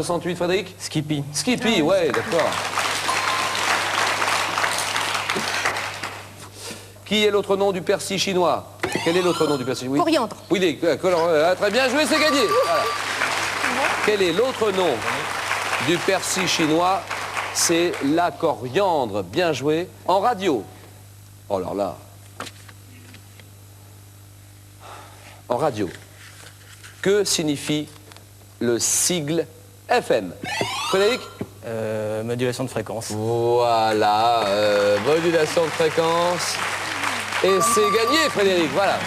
68, Frédéric? Skippy. Skippy, ouais, d'accord. Qui est l'autre nom du persil chinois? Quel est l'autre nom du persil? Oui. Coriandre. Oui, très bien joué, c'est gagné. Voilà. Quel est l'autre nom du persil chinois? C'est la coriandre. Bien joué. En radio. Oh là là. En radio. Que signifie le sigle FM? Frédéric? Modulation de fréquence. Voilà, modulation de fréquence. Et c'est gagné, Frédéric, voilà.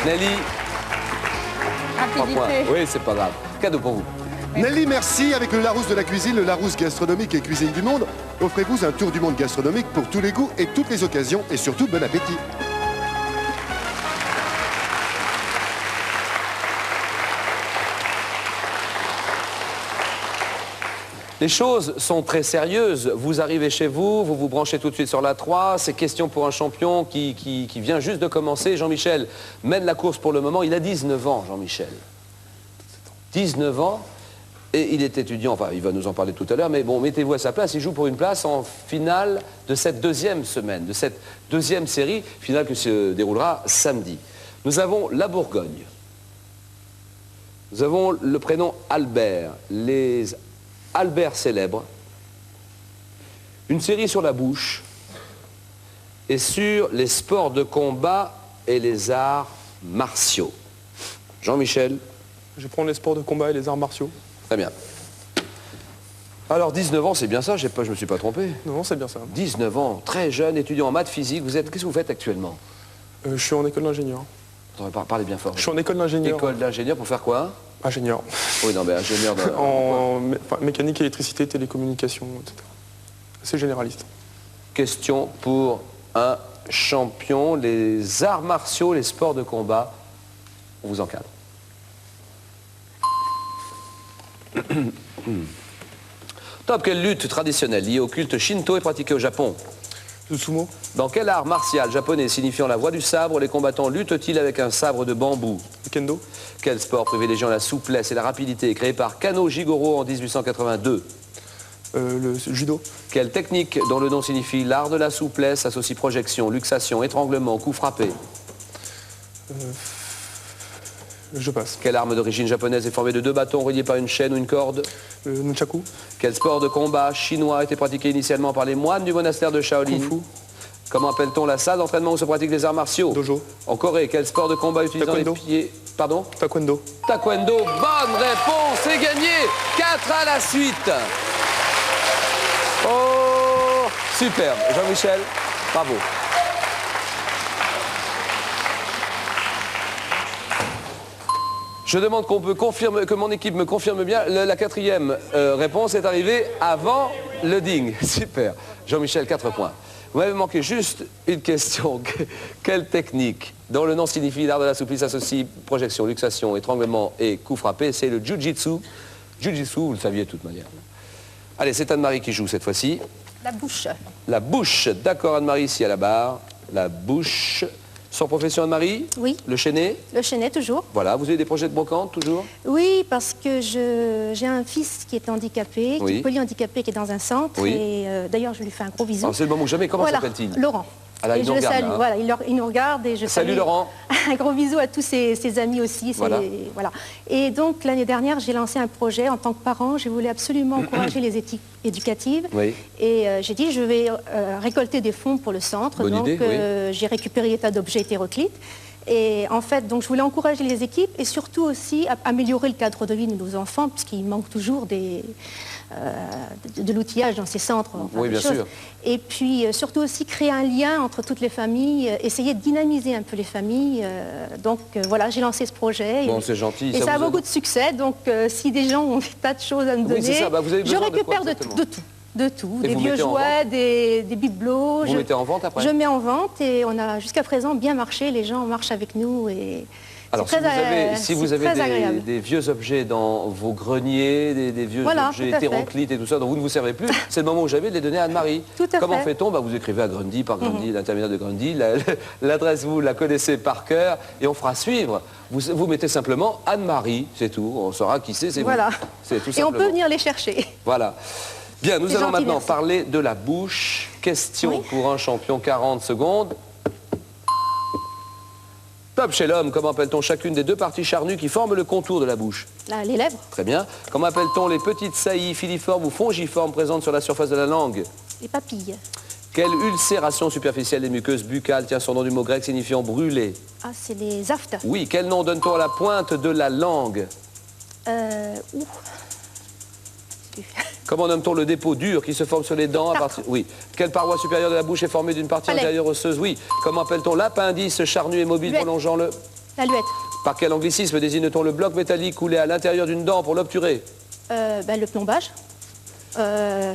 Nelly? 3 points. Oui, c'est pas grave. Cadeau pour vous. Nelly, merci. Avec le Larousse de la cuisine, le Larousse gastronomique et cuisine du monde, offrez-vous un tour du monde gastronomique pour tous les goûts et toutes les occasions. Et surtout, bon appétit. Les choses sont très sérieuses. Vous arrivez chez vous, vous vous branchez tout de suite sur la 3. C'est question pour un champion qui vient juste de commencer. Jean-Michel mène la course pour le moment. Il a 19 ans, Jean-Michel. 19 ans. Et il est étudiant, enfin il va nous en parler tout à l'heure, mais bon, mettez-vous à sa place, il joue pour une place en finale de cette deuxième semaine, de cette deuxième série, finale qui se déroulera samedi. Nous avons la Bourgogne. Nous avons le prénom Albert, les Albert célèbres, une série sur la bouche et sur les sports de combat et les arts martiaux. Jean-Michel? Je vais prendre les sports de combat et les arts martiaux. Très bien. Alors 19 ans, c'est bien ça, je me suis pas trompé. Non, c'est bien ça. 19 ans, très jeune, étudiant en maths physique. Qu'est-ce que vous faites actuellement? Je suis en école d'ingénieur. Parlez bien fort. Je suis en école d'ingénieur. École d'ingénieur pour faire quoi? Ingénieur. Oui, non, mais ingénieur de... en mécanique, électricité, télécommunications, etc. C'est généraliste. Question pour un champion, les arts martiaux, les sports de combat. On vous encadre. Top, quelle lutte traditionnelle liée au culte shinto est pratiquée au Japon? Le sumo. Dans quel art martial japonais signifiant la voie du sabre, les combattants luttent-ils avec un sabre de bambou? Le kendo. Quel sport privilégiant la souplesse et la rapidité, créé par Kano Jigoro en 1882? Le judo. Quelle technique dont le nom signifie l'art de la souplesse associe projection, luxation, étranglement, coup frappé? Je passe. Quelle arme d'origine japonaise est formée de 2 bâtons reliés par une chaîne ou une corde? Nunchaku. Quel sport de combat chinois a été pratiqué initialement par les moines du monastère de Shaolin? Kung Fu. Comment appelle-t on la salle d'entraînement où se pratiquent les arts martiaux? Dojo. En Corée, quel sport de combat utilisant les pieds? Pardon? Taekwondo. Taekwondo, bonne réponse, c'est gagné. 4 à la suite. Oh, superbe. Jean-Michel, bravo. Je demande qu'on peut confirmer, que mon équipe me confirme bien. La 4e réponse est arrivée avant le ding. Super. Jean-Michel, 4 points. Vous m'avez manqué juste une question. Quelle technique, dont le nom signifie l'art de la souplesse associe projection, luxation, étranglement et coup frappé, c'est le jiu-jitsu. Jiu-jitsu, vous le saviez de toute manière. Allez, c'est Anne-Marie qui joue cette fois-ci. La bouche. La bouche. D'accord, Anne-Marie, ici à la barre. La bouche. Sans profession, Anne-Marie? Oui. Le Chenet? Le Chenet, toujours. Voilà, vous avez des projets de brocante, toujours? Oui, parce que j'ai un fils qui est handicapé, qui est polyhandicapé, qui est dans un centre. Oui. Et d'ailleurs, je lui fais un gros bisou. C'est le moment où jamais. Comment Voilà, s'appelle-t-il? Laurent. Alors, et il je nous le regarde, salue. là, hein. Voilà, il nous regarde et je Salut salue. Laurent. Un gros bisou à tous ses amis aussi. Voilà. Voilà. Et donc, l'année dernière, j'ai lancé un projet en tant que parent. Je voulais absolument encourager les éthiques éducatives. Oui. Et j'ai dit, je vais récolter des fonds pour le centre. Bonne donc, idée, oui. j'ai récupéré des tas d'objets hétéroclites. Et en fait, donc, je voulais encourager les équipes et surtout aussi améliorer le cadre de vie de nos enfants, puisqu'il manque toujours de l'outillage dans ces centres. Enfin, Oui, bien sûr. Et puis, surtout aussi créer un lien entre toutes les familles, essayer de dynamiser un peu les familles. Voilà, j'ai lancé ce projet. Bon, c'est gentil. Et ça a beaucoup de succès. Donc, si des gens ont des tas de choses à me donner, Oui, c'est ça. Bah, vous avez je besoin de quoi, récupère exactement? de tout, Et des vous vieux mettez en jouets, des bibelots. Vous mettez en vente après? Je mets en vente et on a jusqu'à présent bien marché. Les gens marchent avec nous et Alors, si vous avez des vieux objets dans vos greniers, des vieux objets hétéroclites et tout ça, dont vous ne vous servez plus, c'est le moment où j'avais de les donner à Anne-Marie. Comment fait-on? Vous écrivez à Grundy, par Grundy, l'intermédiaire de Grundy, l'adresse, vous la connaissez par cœur, et on fera suivre. Vous mettez simplement Anne-Marie, c'est tout. On saura qui c'est vous. Voilà. C'est tout et on peut venir les chercher. Voilà. Bien, nous allons maintenant parler de la bouche. Question pour un champion, 40 secondes. Top chez l'homme, comment appelle-t-on chacune des deux parties charnues qui forment le contour de la bouche? Les lèvres. Très bien. Comment appelle-t-on les petites saillies filiformes ou fongiformes présentes sur la surface de la langue? Les papilles. Quelle ulcération superficielle des muqueuses buccales tient son nom du mot grec signifiant brûler? Ah, c'est les aftes. Oui. Quel nom donne-t-on à la pointe de la langue? Comment nomme-t-on le dépôt dur qui se forme sur les dents à partir... Oui. Quelle paroi supérieure de la bouche est formée d'une partie antérieure osseuse? Oui. Comment appelle-t-on l'appendice charnu et mobile prolongeant le... La luette. Par quel anglicisme désigne-t-on le bloc métallique coulé à l'intérieur d'une dent pour l'obturer? Le plombage.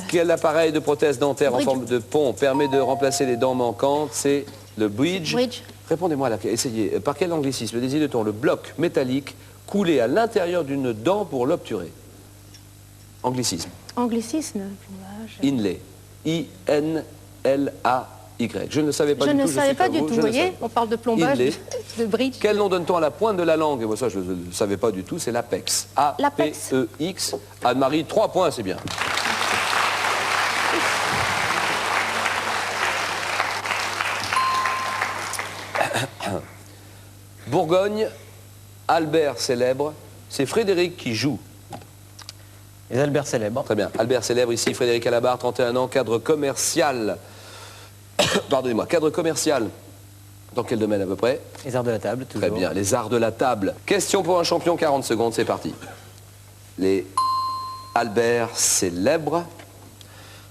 Quel appareil de prothèse dentaire en forme de pont permet de remplacer les dents manquantes? C'est le bridge. Répondez-moi là, essayez. Par quel anglicisme désigne-t-on le bloc métallique coulé à l'intérieur d'une dent pour l'obturer? Anglicisme. Anglicisme, plombage. Inlay. I-N-L-A-Y. Je ne le savais pas du tout. Je ne savais pas du tout, vous voyez. On parle de plombage, de bridge. Quel nom donne-t-on à la pointe de la langue? Moi, ça, je ne savais pas du tout, c'est l'apex. A-P-E-X. Anne-Marie, 3 points, c'est bien. Bourgogne, Albert célèbre, c'est Frédéric qui joue. Les Albert célèbres. Très bien. Albert célèbre ici, Frédéric Alabar, 31 ans, cadre commercial. Pardonnez-moi, cadre commercial. Dans quel domaine à peu près? Les arts de la table, toujours. Très bien, les arts de la table. Question pour un champion, 40 secondes, c'est parti. Les Albert célèbres.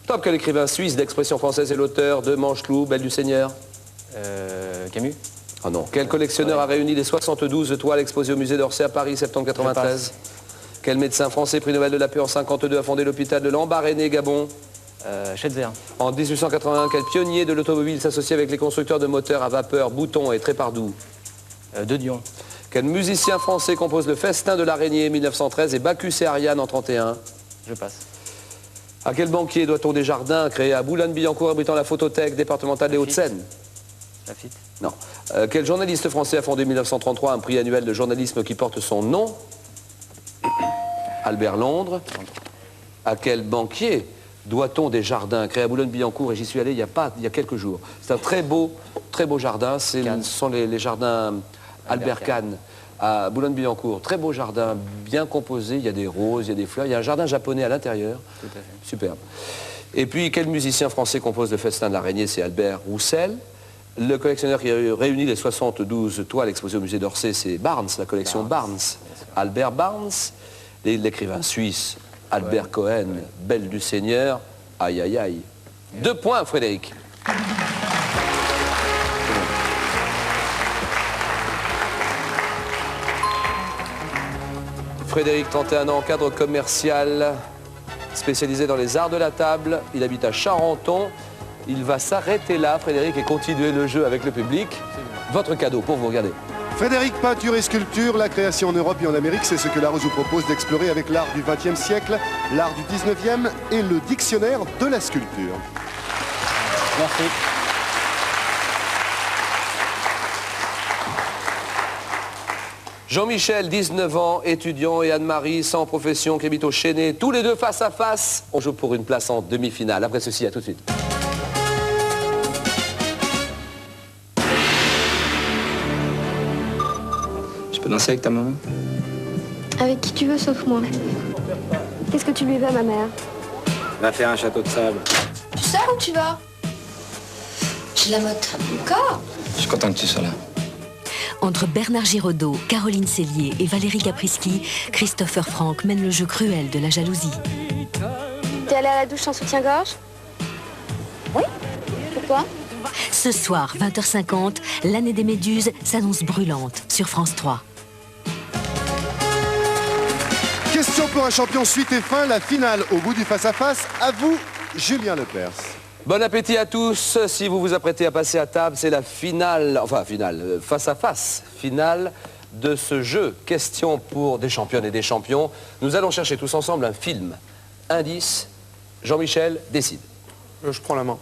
Top, quel écrivain suisse d'expression française est l'auteur de Manche-Loup, Belle du Seigneur? Camus. Oh non. Quel collectionneur a réuni les 72 toiles exposées au musée d'Orsay à Paris, septembre 93? Quel médecin français, prix Nobel de la paix en 52, a fondé l'hôpital de Lambaréné, Gabon? Schweitzer. En 1881, quel pionnier de l'automobile s'associe avec les constructeurs de moteurs à vapeur, Bouton et Trépardou? De Dion. Quel musicien français compose le Festin de l'araignée 1913 et Bacchus et Ariane en 31? Je passe. À quel banquier doit-on des jardins créés à Boulogne-Billancourt abritant la photothèque départementale des Hauts-de-Seine? Lafitte. Non. Quel journaliste français a fondé en 1933 un prix annuel de journalisme qui porte son nom? Albert Londres. À quel banquier doit-on des jardins créés à Boulogne-Billancourt? Et j'y suis allé il y a quelques jours. C'est un très beau jardin. Ce sont les jardins Albert Kahn à Boulogne-Billancourt. Très beau jardin, bien composé. Il y a des roses, il y a des fleurs. Il y a un jardin japonais à l'intérieur. Tout à fait. Superbe. Et puis, quel musicien français compose le Festin de l'araignée? C'est Albert Roussel. Le collectionneur qui a réuni les 72 toiles exposées au musée d'Orsay, c'est Barnes, la collection Barnes. Albert Barnes. L'écrivain suisse, Albert Cohen, Belle du Seigneur, aïe aïe aïe. 2 points, Frédéric. Frédéric, 31 ans, cadre commercial, spécialisé dans les arts de la table. Il habite à Charenton. Il va s'arrêter là, Frédéric, et continuer le jeu avec le public. Votre cadeau pour vous, regardez. Frédéric, peinture et sculpture, la création en Europe et en Amérique, c'est ce que Larousse vous propose d'explorer avec l'art du XXe siècle, l'art du XIXe et le dictionnaire de la sculpture. Merci. Jean-Michel, 19 ans, étudiant, et Anne-Marie, sans profession, qui habite au Chesnay, tous les deux face à face. On joue pour une place en demi-finale. Après ceci, à tout de suite. Je peux danser avec ta maman? Avec qui tu veux sauf moi. Qu'est-ce que tu lui veux, ma mère? Va faire un château de sable. Tu sais où tu vas? J'ai la motte. Encore? Je suis content que tu sois là. Entre Bernard Giraudot, Caroline Cellier et Valérie Caprisky, Christopher Frank mène le jeu cruel de la jalousie. T'es allée à la douche sans soutien-gorge? Oui. Pourquoi? Ce soir, 20h50, l'année des Méduses s'annonce brûlante sur France 3. Question pour un champion, suite et fin, la finale au bout du face-à-face. À vous, Julien Lepers. Bon appétit à tous. Si vous vous apprêtez à passer à table, c'est la finale, enfin finale, face à face, finale de ce jeu. Question pour des championnes et des champions. Nous allons chercher tous ensemble un film. Indice, Jean-Michel décide. Je prends la main.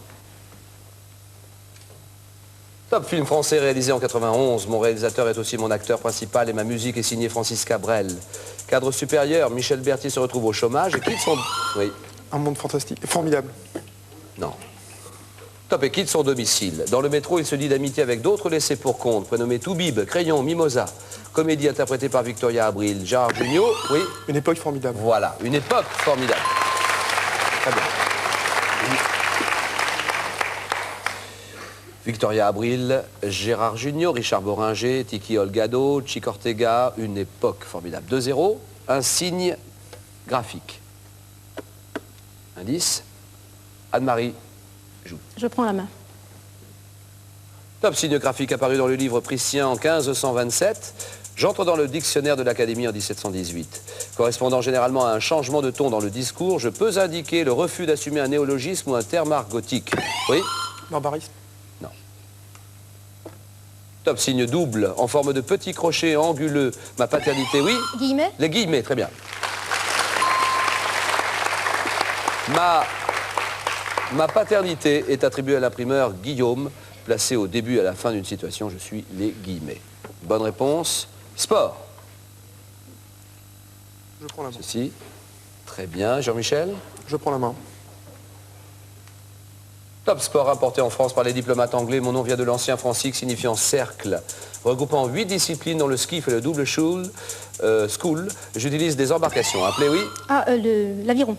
Top film français réalisé en 91. Mon réalisateur est aussi mon acteur principal et ma musique est signée Francis Cabrel. Cadre supérieur, Michel Berthier se retrouve au chômage et quitte son... Oui. Un monde fantastique. Formidable. Non. Top et quitte son domicile. Dans le métro, il se lie d'amitié avec d'autres laissés pour compte, prénommés Toubib, Crayon, Mimosa. Comédie interprétée par Victoria Abril. Gérard Jugnot, oui. Une époque formidable. Voilà, une époque formidable. Très bien. Victoria Abril, Gérard Jugnot, Richard Boringer, Tiki Olgado, Chick Ortega, une époque formidable. 2-0, un signe graphique. Indice, Anne-Marie joue. Je prends la main. Top signe graphique apparu dans le livre Prussien en 1527. J'entre dans le dictionnaire de l'Académie en 1718. Correspondant généralement à un changement de ton dans le discours, je peux indiquer le refus d'assumer un néologisme ou un terme argotique. Oui? Barbarisme. Non. Top signe double, en forme de petit crochet anguleux. Ma paternité, oui? Guillemets? Les guillemets, très bien. Ma paternité est attribuée à l'imprimeur Guillaume, placé au début et à la fin d'une situation, je suis les guillemets. Bonne réponse. Sport. Je prends la main. Ceci. Très bien. Jean-Michel? Je prends la main. Top sport importé en France par les diplomates anglais. Mon nom vient de l'ancien francique signifiant cercle. Regroupant 8 disciplines dont le ski fait le double school. J'utilise des embarcations. Appelez, oui? Ah, l'aviron.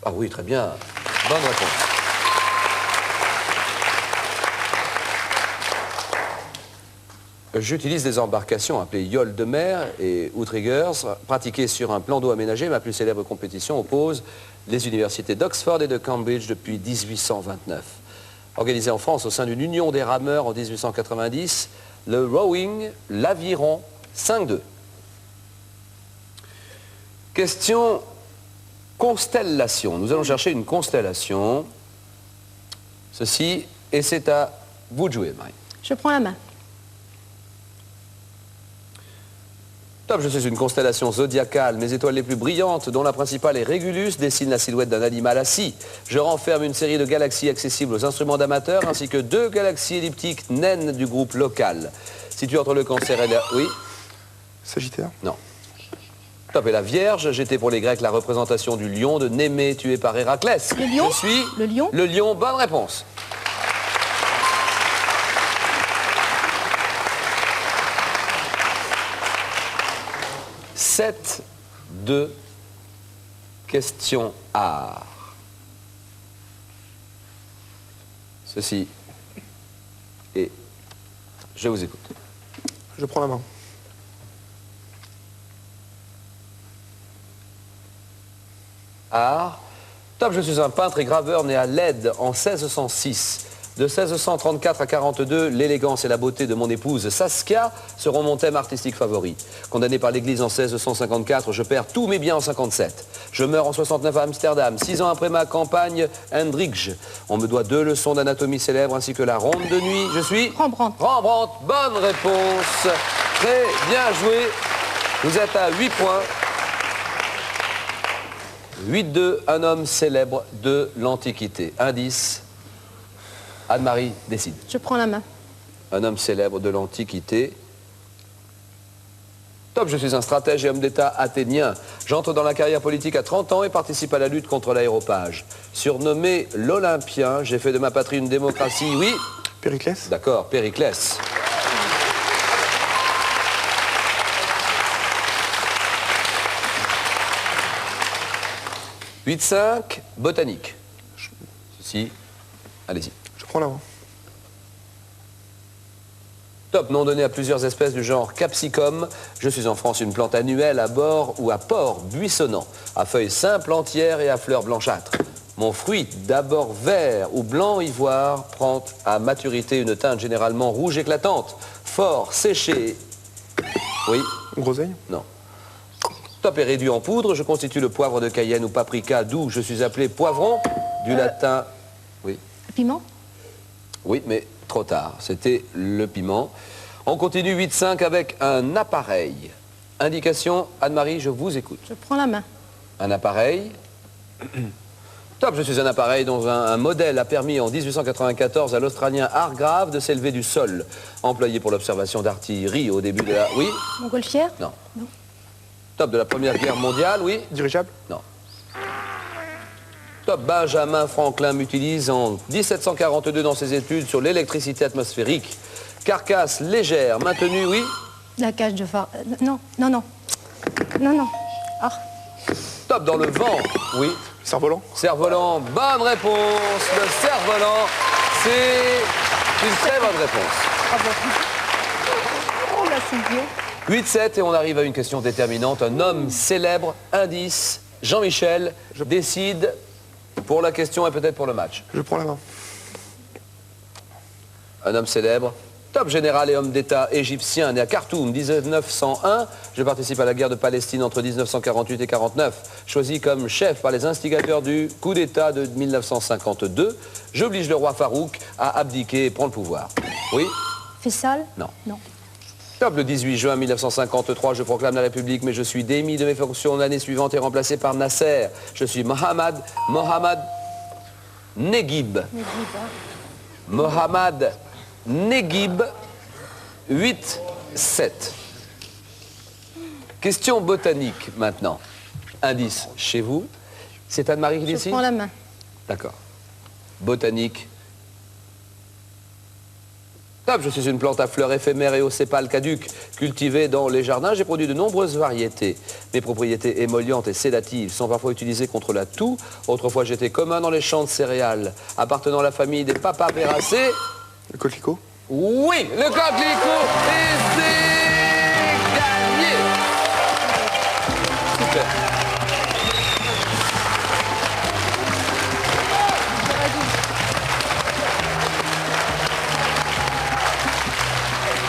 Ah oui, très bien. Bonne réponse. J'utilise des embarcations appelées yoles de mer et outriggers, pratiquées sur un plan d'eau aménagé. Ma plus célèbre compétition oppose les universités d'Oxford et de Cambridge depuis 1829. Organisée en France au sein d'une union des rameurs en 1890, le rowing, l'aviron, 5-2. Question constellation. Nous allons chercher une constellation. Ceci, et c'est à vous de jouer, Marie. Je prends la main. Top, je suis une constellation zodiacale. Mes étoiles les plus brillantes, dont la principale est Régulus, dessinent la silhouette d'un animal assis. Je renferme une série de galaxies accessibles aux instruments d'amateurs, ainsi que 2 galaxies elliptiques naines du groupe local. Situées entre le Cancer et la... Oui? Sagittaire. Non. Top, et la Vierge, j'étais pour les Grecs la représentation du lion de Némée, tué par Héraclès. Le lion? Je suis... Le lion? Le lion, bonne réponse. Sept de questions art. Ceci. Et je vous écoute. Je prends la main. Art. Top, je suis un peintre et graveur né à Leyde en 1606. De 1634 à 42, l'élégance et la beauté de mon épouse Saskia seront mon thème artistique favori. Condamné par l'Église en 1654, je perds tous mes biens en 57. Je meurs en 69 à Amsterdam, 6 ans après ma campagne Hendrikje. On me doit 2 leçons d'anatomie célèbre ainsi que la ronde de nuit. Je suis... Rembrandt. Rembrandt, bonne réponse. Très bien joué. Vous êtes à 8 points. 8-2, un homme célèbre de l'Antiquité. Indice, Anne-Marie décide. Je prends la main. Un homme célèbre de l'Antiquité. Top, je suis un stratège et homme d'État athénien. J'entre dans la carrière politique à 30 ans et participe à la lutte contre l'aéropage. Surnommé l'Olympien, j'ai fait de ma patrie une démocratie, oui? Périclès. D'accord, Périclès. « 8-5, botanique. » Ceci, allez-y. Je prends la main. Top, nom donné à plusieurs espèces du genre Capsicum. Je suis en France une plante annuelle à bord ou à port buissonnant, à feuilles simples entières et à fleurs blanchâtres. Mon fruit, d'abord vert ou blanc ivoire, prend à maturité une teinte généralement rouge éclatante, fort, séché. Oui? Groseille. Non. Top est réduit en poudre, je constitue le poivre de Cayenne ou paprika, d'où je suis appelé poivron, du latin... Oui? Piment? Oui, mais trop tard. C'était le piment. On continue 8-5 avec un appareil. Indication, Anne-Marie, je vous écoute. Je prends la main. Un appareil. Top, je suis un appareil dont un modèle a permis en 1894 à l'Australien Hargrave de s'élever du sol. Employé pour l'observation d'artillerie au début de la... Oui? Montgolfière? Non. Top, de la Première Guerre mondiale, oui? Dirigeable? Non. Top, Benjamin Franklin m'utilise en 1742 dans ses études sur l'électricité atmosphérique. Carcasse légère, maintenue, oui? La cage de phare. Non, non, non. Non, non. Ah. Top, dans le vent, oui? Cerf-volant? Cerf-volant, bonne réponse. Le cerf-volant, c'est une très bonne réponse. Oh là, c'est bien. 8-7 et on arrive à une question déterminante. Un homme célèbre, indice, Jean-Michel, décide pour la question et peut-être pour le match. Je prends la main. Un homme célèbre, top général et homme d'État égyptien, né à Khartoum, 1901. Je participe à la guerre de Palestine entre 1948 et 1949. Choisi comme chef par les instigateurs du coup d'État de 1952. J'oblige le roi Farouk à abdiquer et prendre le pouvoir. Oui? Faisal? Non. Non. Top, le 18 juin 1953, je proclame la République, mais je suis démis de mes fonctions l'année suivante et remplacé par Nasser. Je suis Mohamed Neguib. Mohamed Neguib, 8-7. Question botanique maintenant. Indice chez vous. C'est Anne-Marie qui Je décide? prends la main. D'accord. Botanique. Top, je suis une plante à fleurs éphémères et aux sépales caduques, cultivée dans les jardins. J'ai produit de nombreuses variétés. Mes propriétés émollientes et sédatives sont parfois utilisées contre la toux. Autrefois, j'étais commun dans les champs de céréales. Appartenant à la famille des papavéracées. Le coquelicot? Oui, le coquelicot, et c'est gagné. Super.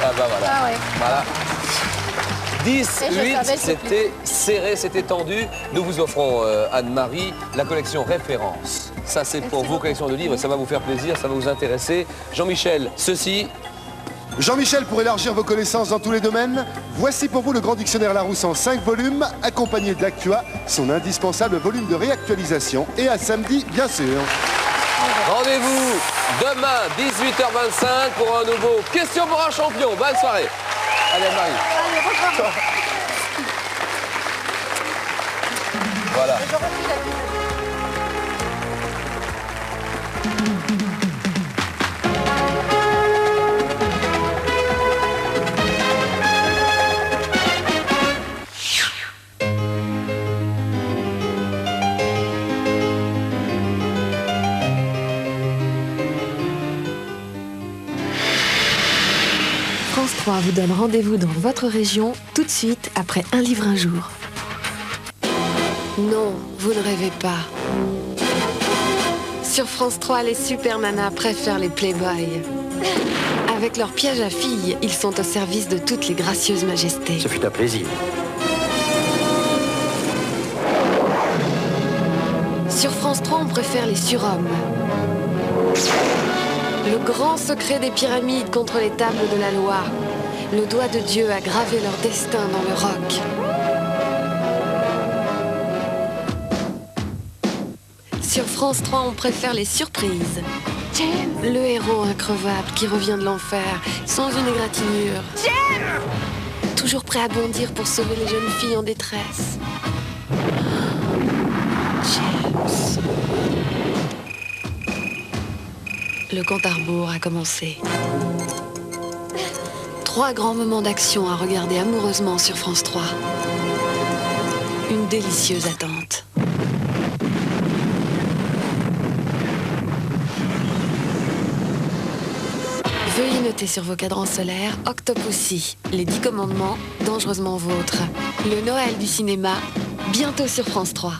Ah bah voilà. Ah ouais. Voilà. 10, Et je 8, savais que c'était serré, c'était tendu. Nous vous offrons, Anne-Marie, la collection Référence. Ça, c'est pour vos collections de livres, ça va vous faire plaisir, ça va vous intéresser. Jean-Michel, ceci... Jean-Michel, pour élargir vos connaissances dans tous les domaines, voici pour vous le grand dictionnaire Larousse en 5 volumes, accompagné d'Actua, son indispensable volume de réactualisation. Et à samedi, bien sûr. Rendez-vous demain, 18h25, pour un nouveau Question pour un champion. Bonne soirée. Allez, Anne-Marie. Allez, reprends. Voilà. France 3 vous donne rendez-vous dans votre région tout de suite après Un livre un jour. Non, vous ne rêvez pas. Sur France 3, les super nanas préfèrent les playboys. Avec leur piège à filles, ils sont au service de toutes les gracieuses majestés. Ce fut un plaisir. Sur France 3, on préfère les surhommes. Le grand secret des pyramides contre les tables de la loi. Le doigt de Dieu a gravé leur destin dans le roc. Sur France 3, on préfère les surprises. Le héros increvable qui revient de l'enfer sans une égratignure. Toujours prêt à bondir pour sauver les jeunes filles en détresse. James. Le compte à rebours a commencé. 3 grands moments d'action à regarder amoureusement sur France 3. Une délicieuse attente. Veuillez noter sur vos cadrans solaires Octopussy, les 10 commandements, dangereusement vôtres. Le Noël du cinéma, bientôt sur France 3.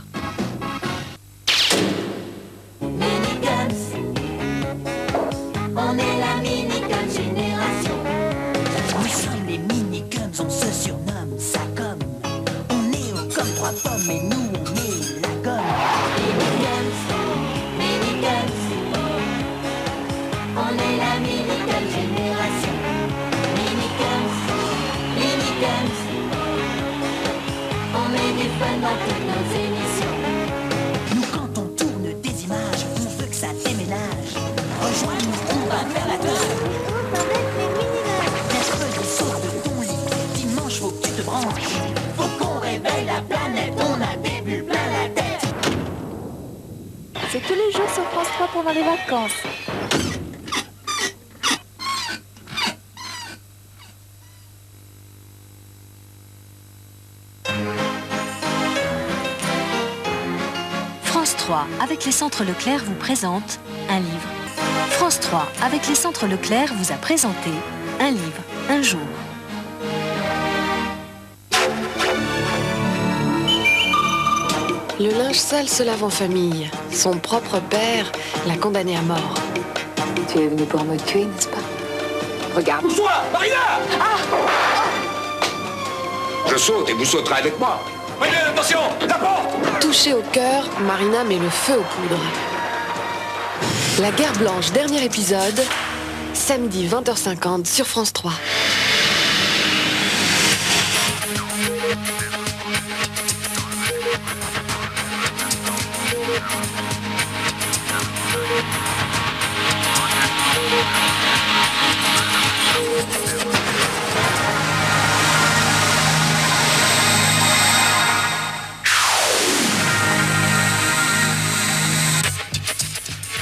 On est la mini-gun génération. Nous sommes les mini-guns, on se surnomme ça comme. On est haut comme 3 pommes et nous on est la gomme. Mini-guns, mini-guns. On est la mini-gun génération. Mini-guns. C'est tous les jours sur France 3 pendant les vacances. France 3, avec les centres Leclerc, vous présente un livre. France 3, avec les centres Leclerc, vous a présenté un livre, un jour. Le linge sale se lave en famille. Son propre père l'a condamné à mort. Tu es venu pour me tuer, n'est-ce pas? Regarde. Pousse-toi, Marina! Je saute et vous sauterez avec moi. Voyez, attention, la porte! Touchée au cœur, Marina met le feu aux poudres. La guerre blanche, dernier épisode, samedi 20h50 sur France 3.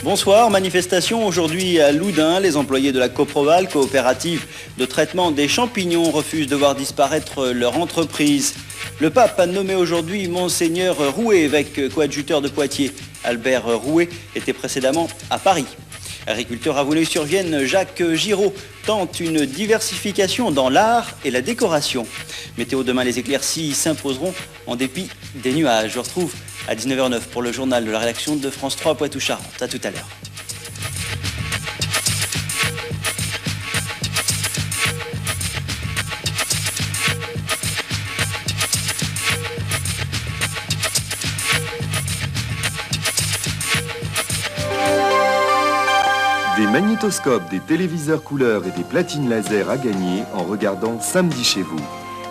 Bonsoir, manifestation aujourd'hui à Loudun. Les employés de la Coproval, coopérative de traitement des champignons, refusent de voir disparaître leur entreprise. Le pape a nommé aujourd'hui Monseigneur Rouet, évêque coadjuteur de Poitiers. Albert Rouet était précédemment à Paris. Agriculteur à Vouneuil-sur-Vienne, Jacques Giraud tente une diversification dans l'art et la décoration. Météo demain, les éclaircies s'imposeront en dépit des nuages. Je vous retrouve à 19h09 pour le journal de la rédaction de France 3 Poitou-Charentes. À tout à l'heure. Des magnétoscopes, des téléviseurs couleurs et des platines laser à gagner en regardant Samedi chez vous.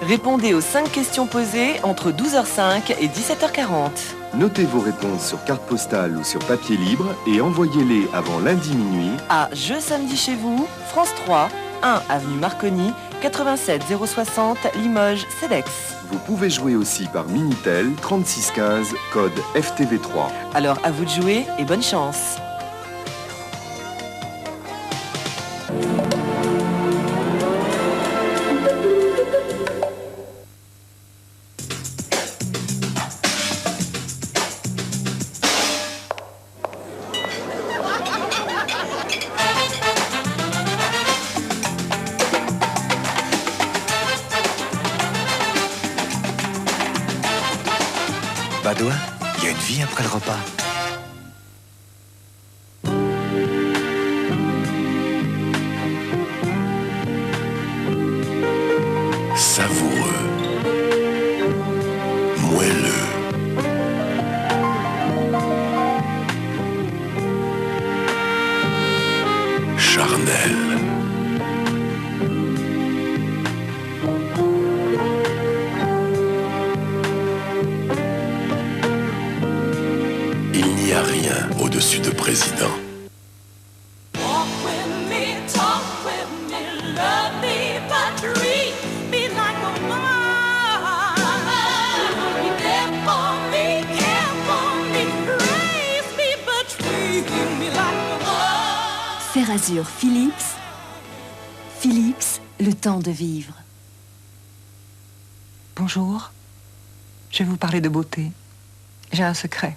Répondez aux 5 questions posées entre 12h05 et 17h40. Notez vos réponses sur carte postale ou sur papier libre et envoyez-les avant lundi minuit à Je Samedi chez vous, France 3, 1 avenue Marconi, 87 060 Limoges, CEDEX. Vous pouvez jouer aussi par Minitel 3615, code FTV3. Alors à vous de jouer et bonne chance. Badoin, il y a une vie après le repas. Savoureux, moelleux, charnel. Il n'y a rien au-dessus de président. Ferrazur Philips. Philips, le temps de vivre. Bonjour, je vais vous parler de beauté. J'ai un secret.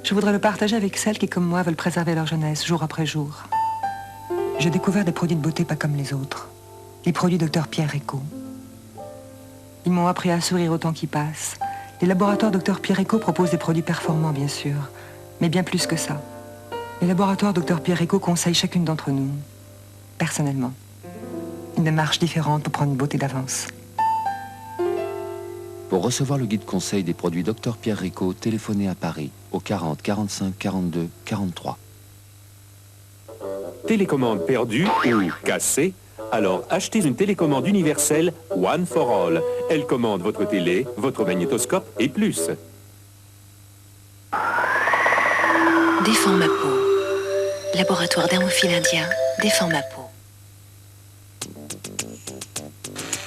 Je voudrais le partager avec celles qui, comme moi, veulent préserver leur jeunesse, jour après jour. J'ai découvert des produits de beauté pas comme les autres. Les produits Dr Pierre Eco. Ils m'ont appris à sourire au temps qui passe. Les laboratoires Dr Pierre Eco proposent des produits performants, bien sûr, mais bien plus que ça. Les laboratoires Dr Pierre Eco conseillent chacune d'entre nous, personnellement, une démarche différente pour prendre une beauté d'avance. Pour recevoir le guide conseil des produits Dr Pierre Eco, téléphonez à Paris au 40 45 42 43. Télécommande perdue ou cassée? Alors achetez une télécommande universelle One for All. Elle commande votre télé, votre magnétoscope et plus. Défends ma peau. Laboratoire Dermophile indien, défends ma peau.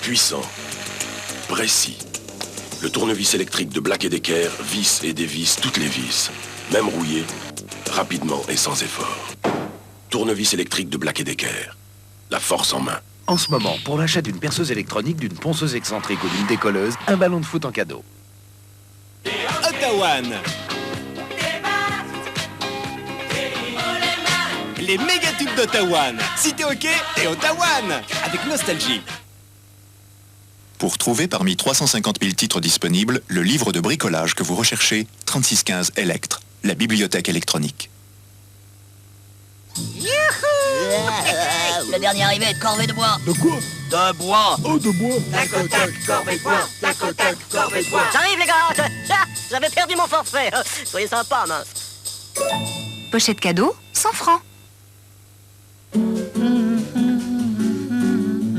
Puissant, précis. Le tournevis électrique de Black & Decker visse et dévisse toutes les vis. Même rouillé, rapidement et sans effort. Tournevis électrique de Black & Decker. La force en main. En ce moment, pour l'achat d'une perceuse électronique, d'une ponceuse excentrique ou d'une décolleuse, un ballon de foot en cadeau. Ottawan. Les méga tubes d'Ottawan. Cité hockey et Ottawan. Avec nostalgie. Pour trouver parmi 350 000 titres disponibles, le livre de bricolage que vous recherchez, 3615 Electre, la bibliothèque électronique. Le dernier arrivé est de corvée de bois. De quoi? De bois. Oh, de bois. Tac au tac, corvée de bois. Tac au tac, corvée de bois. J'arrive les gars. J'avais perdu mon forfait. Soyez sympa, mince. Pochette cadeau, 100 francs.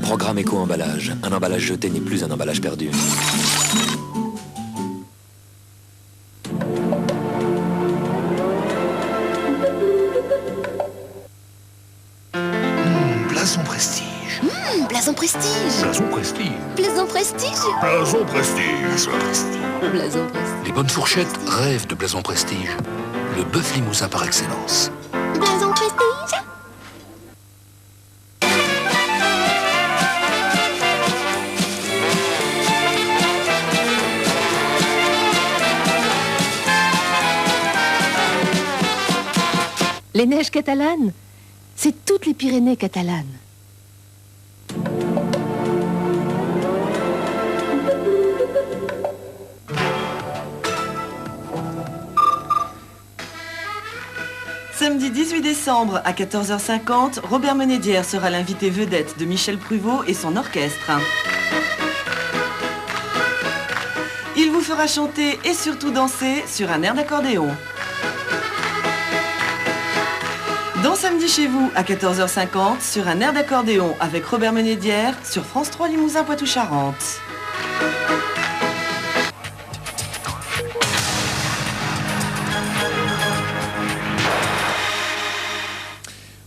Programme éco-emballage. Un emballage jeté n'est plus un emballage perdu. Blason Prestige. Blason Prestige. Blason Prestige. Blason Prestige. Blason Prestige. Blason Prestige. Les bonnes fourchettes rêvent de Blason Prestige. Le bœuf limousin par excellence. Blason Prestige. Les neiges catalanes, c'est toutes les Pyrénées catalanes. Samedi 18 décembre à 14h50, Robert Menédière sera l'invité vedette de Michel Pruvot et son orchestre. Il vous fera chanter et surtout danser sur un air d'accordéon. Dans Samedi chez vous à 14h50 sur un air d'accordéon avec Robert Menédière sur France 3 Limousin Poitou-Charentes.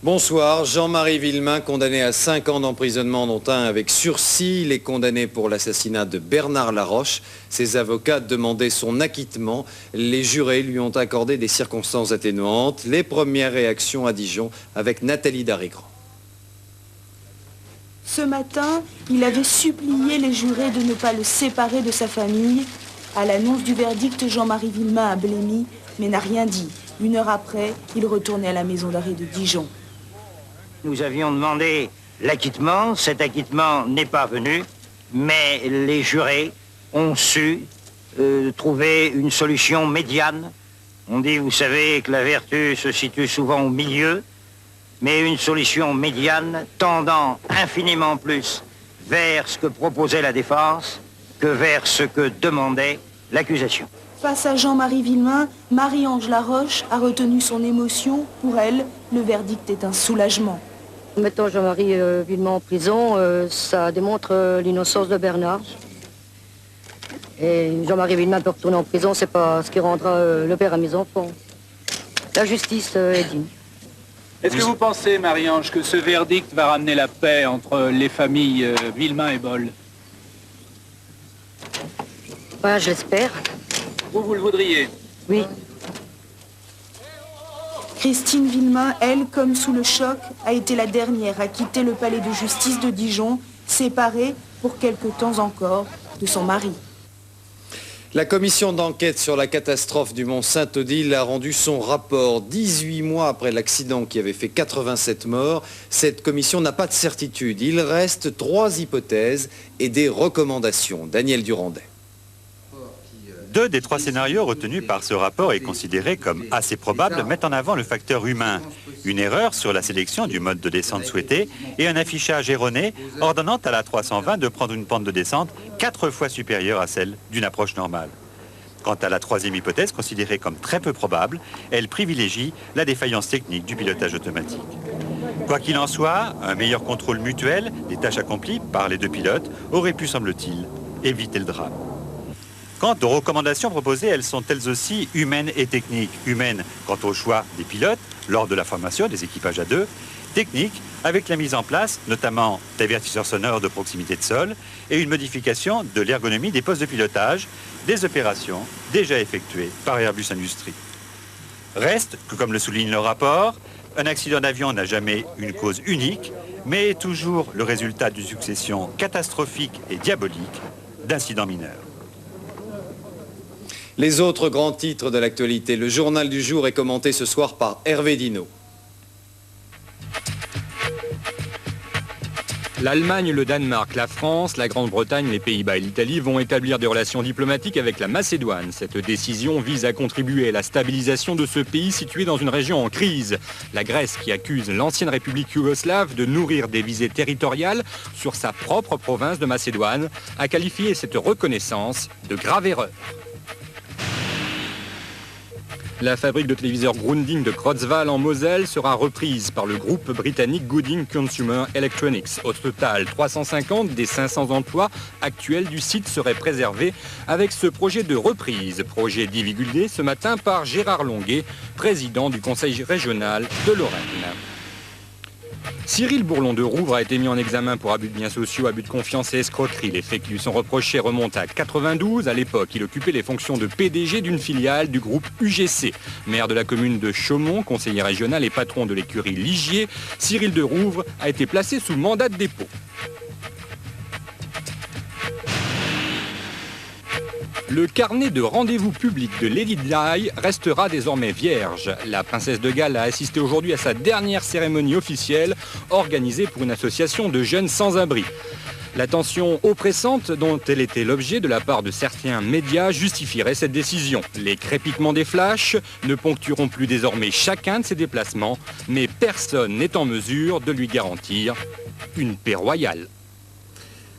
Bonsoir, Jean-Marie Villemain, condamné à 5 ans d'emprisonnement, dont un avec sursis. Il est condamné pour l'assassinat de Bernard Laroche. Ses avocats demandaient son acquittement. Les jurés lui ont accordé des circonstances atténuantes. Les premières réactions à Dijon avec Nathalie Darigran. Ce matin, il avait supplié les jurés de ne pas le séparer de sa famille. À l'annonce du verdict, Jean-Marie Villemain a blêmi, mais n'a rien dit. 1 heure après, il retournait à la maison d'arrêt de Dijon. Nous avions demandé l'acquittement, cet acquittement n'est pas venu, mais les jurés ont su trouver une solution médiane. On dit, vous savez, que la vertu se situe souvent au milieu, mais une solution médiane tendant infiniment plus vers ce que proposait la défense que vers ce que demandait l'accusation. Face à Jean-Marie Villemain, Marie-Ange Laroche a retenu son émotion. Pour elle, le verdict est un soulagement. Mettant Jean-Marie Villemain en prison, ça démontre l'innocence de Bernard. Et Jean-Marie Villemain peut retourner en prison, c'est pas ce qui rendra le père à mes enfants. La justice est digne. Est-ce que vous pensez, Marie-Ange, que ce verdict va ramener la paix entre les familles Villemain et Boll? Voilà, je l'espère. Vous le voudriez? Oui. Christine Villemain, elle, comme sous le choc, a été la dernière à quitter le palais de justice de Dijon, séparée, pour quelque temps encore, de son mari. La commission d'enquête sur la catastrophe du mont Saint-Odile a rendu son rapport 18 mois après l'accident qui avait fait 87 morts. Cette commission n'a pas de certitude. Il reste 3 hypothèses et des recommandations. Daniel Durandet. 2 des 3 scénarios retenus par ce rapport et considérés comme assez probables mettent en avant le facteur humain. Une erreur sur la sélection du mode de descente souhaité et un affichage erroné ordonnant à la 320 de prendre une pente de descente 4 fois supérieure à celle d'une approche normale. Quant à la 3e hypothèse, considérée comme très peu probable, elle privilégie la défaillance technique du pilotage automatique. Quoi qu'il en soit, un meilleur contrôle mutuel des tâches accomplies par les 2 pilotes aurait pu, semble-t-il, éviter le drame. Quant aux recommandations proposées, elles sont elles aussi humaines et techniques. Humaines quant au choix des pilotes lors de la formation des équipages à 2. Techniques avec la mise en place, notamment d'avertisseurs sonores de proximité de sol et une modification de l'ergonomie des postes de pilotage, des opérations déjà effectuées par Airbus Industrie. Reste que, comme le souligne le rapport, un accident d'avion n'a jamais une cause unique, mais est toujours le résultat d'une succession catastrophique et diabolique d'incidents mineurs. Les autres grands titres de l'actualité. Le journal du jour est commenté ce soir par Hervé Dino. L'Allemagne, le Danemark, la France, la Grande-Bretagne, les Pays-Bas et l'Italie vont établir des relations diplomatiques avec la Macédoine. Cette décision vise à contribuer à la stabilisation de ce pays situé dans une région en crise. La Grèce, qui accuse l'ancienne République yougoslave de nourrir des visées territoriales sur sa propre province de Macédoine, a qualifié cette reconnaissance de grave erreur. La fabrique de téléviseurs Grundig de Kreutzwald en Moselle sera reprise par le groupe britannique Gooding Consumer Electronics. Au total, 350 des 500 emplois actuels du site seraient préservés avec ce projet de reprise. Projet divulgué ce matin par Gérard Longuet, président du conseil régional de Lorraine. Cyril Bourlon de Rouvres a été mis en examen pour abus de biens sociaux, abus de confiance et escroquerie. Les faits qui lui sont reprochés remontent à 92. À l'époque, il occupait les fonctions de PDG d'une filiale du groupe UGC. Maire de la commune de Chaumont, conseiller régional et patron de l'écurie Ligier, Cyril de Rouvres a été placé sous mandat de dépôt. Le carnet de rendez-vous public de Lady Di restera désormais vierge. La princesse de Galles a assisté aujourd'hui à sa dernière cérémonie officielle organisée pour une association de jeunes sans-abri. L'attention oppressante dont elle était l'objet de la part de certains médias justifierait cette décision. Les crépitements des flashs ne ponctueront plus désormais chacun de ses déplacements, mais personne n'est en mesure de lui garantir une paix royale.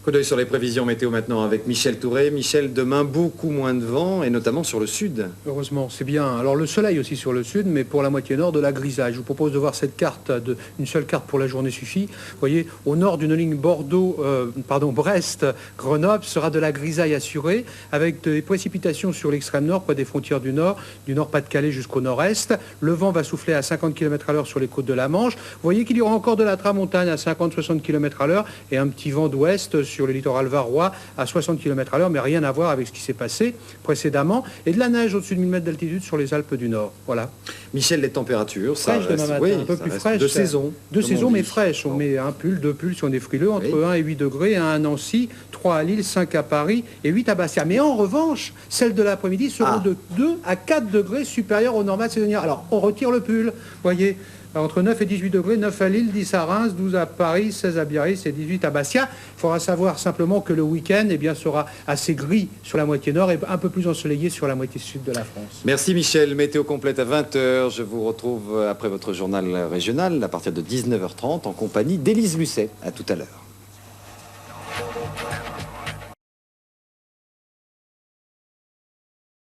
Coup d'œil sur les prévisions météo maintenant avec Michel Touré. Michel, demain beaucoup moins de vent et notamment sur le sud. Heureusement, c'est bien. Alors le soleil aussi sur le sud, mais pour la moitié nord de la grisaille. Je vous propose de voir cette carte, une seule carte pour la journée suffit. Vous voyez, au nord d'une ligne Brest-Grenoble sera de la grisaille assurée avec des précipitations sur l'extrême nord, près des frontières du nord Pas-de-Calais jusqu'au nord-est. Le vent va souffler à 50 km/h sur les côtes de la Manche. Vous voyez qu'il y aura encore de la tramontane à 50-60 km/h et un petit vent d'ouest sur le littoral varois à 60 km/h, mais rien à voir avec ce qui s'est passé précédemment. Et de la neige au-dessus de 1000 mètres d'altitude sur les Alpes du Nord. Voilà. Michel, les températures, ça fraîche demain matin, oui, un peu plus fraîche. De saison. De saison, mais fraîche. On met un pull, deux pulls si on est frileux, entre 1 et 8 degrés, 1 à Nancy, 3 à Lille, 5 à Paris et 8 à Bastia. Mais en revanche, celles de l'après-midi seront de 2 à 4 degrés supérieures aux normales saisonnières. Alors, on retire le pull, voyez. Entre 9 et 18 degrés, 9 à Lille, 10 à Reims, 12 à Paris, 16 à Biarritz et 18 à Bastia. Il faudra savoir simplement que le week-end sera assez gris sur la moitié nord et un peu plus ensoleillé sur la moitié sud de la France. Merci Michel. Météo complète à 20h. Je vous retrouve après votre journal régional à partir de 19h30 en compagnie d'Élise Lucet. À tout à l'heure.